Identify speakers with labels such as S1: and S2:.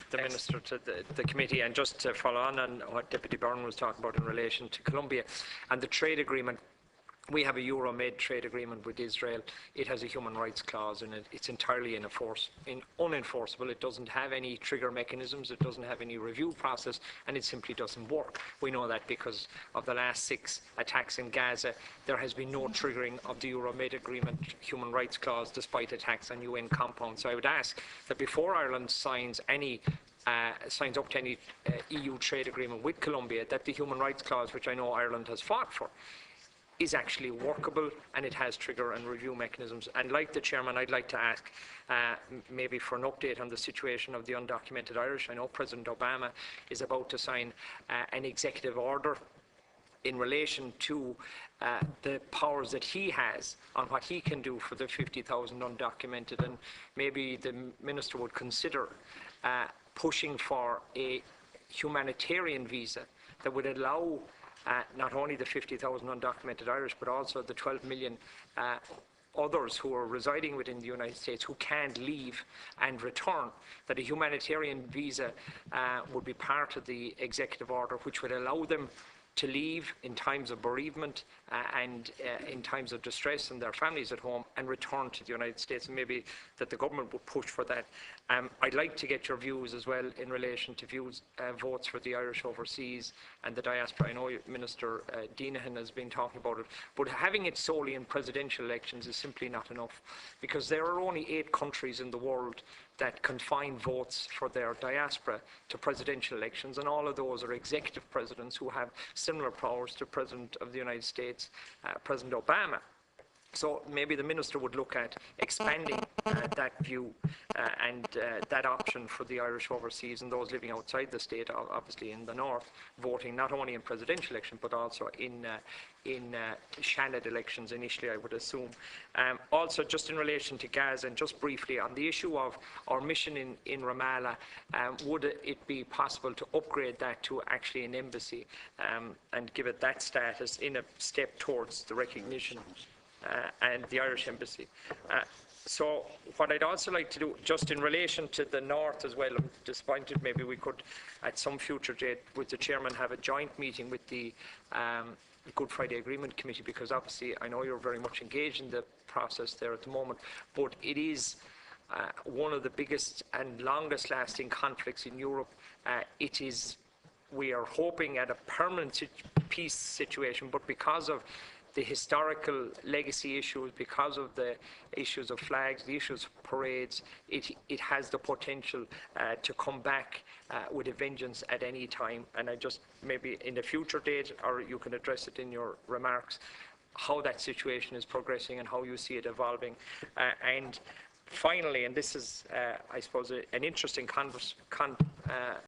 S1: the Minister to the committee, and just to follow on what Deputy Byrne was talking about in relation to Colombia and the trade agreement. We have a Euro-Med trade agreement with Israel. It has a human rights clause in it. It's entirely unenforceable. It doesn't have any trigger mechanisms. It doesn't have any review process, and it simply doesn't work. We know that because of the last 6 attacks in Gaza. There has been no triggering of the Euro-Med agreement human rights clause despite attacks on UN compounds. So I would ask that before Ireland signs up to any EU trade agreement with Colombia, that the human rights clause, which I know Ireland has fought for, is actually workable, and it has trigger and review mechanisms. And like the Chairman, I'd like to ask maybe for an update on the situation of the undocumented Irish. I know President Obama is about to sign an executive order in relation to the powers that he has on what he can do for the 50,000 undocumented, and maybe the Minister would consider pushing for a humanitarian visa that would allow not only the 50,000 undocumented Irish, but also the 12 million others who are residing within the United States who can't leave and return, that a humanitarian visa would be part of the executive order, which would allow them to leave in times of bereavement and in times of distress and their families at home, and return to the United States, and maybe that the government would push for that. I'd like to get your views as well in relation to votes for the Irish overseas and the diaspora. I know Minister Deenahan has been talking about it, but having it solely in presidential elections is simply not enough, because there are only 8 countries in the world that confine votes for their diaspora to presidential elections, and all of those are executive presidents who have similar powers to President of the United States, President Obama. So maybe the Minister would look at expanding that view and that option for the Irish overseas and those living outside the state, obviously in the north, voting not only in presidential elections but also in Shannon elections initially, I would assume. Also, just in relation to Gaza, and just briefly on the issue of our mission in Ramallah, would it be possible to upgrade that to actually an embassy and give it that status in a step towards the recognition and the Irish Embassy? So what I'd also like to do, just in relation to the North as well, I'm disappointed maybe we could at some future date with the Chairman have a joint meeting with the Good Friday Agreement Committee, because obviously I know you're very much engaged in the process there at the moment, but it is one of the biggest and longest lasting conflicts in Europe. We are hoping at a permanent peace situation, but because of the historical legacy issues, because of the issues of flags, the issues of parades, it has the potential to come back with a vengeance at any time. And I just, maybe in a future date, or you can address it in your remarks, how that situation is progressing and how you see it evolving. And finally, and this is, I suppose, an interesting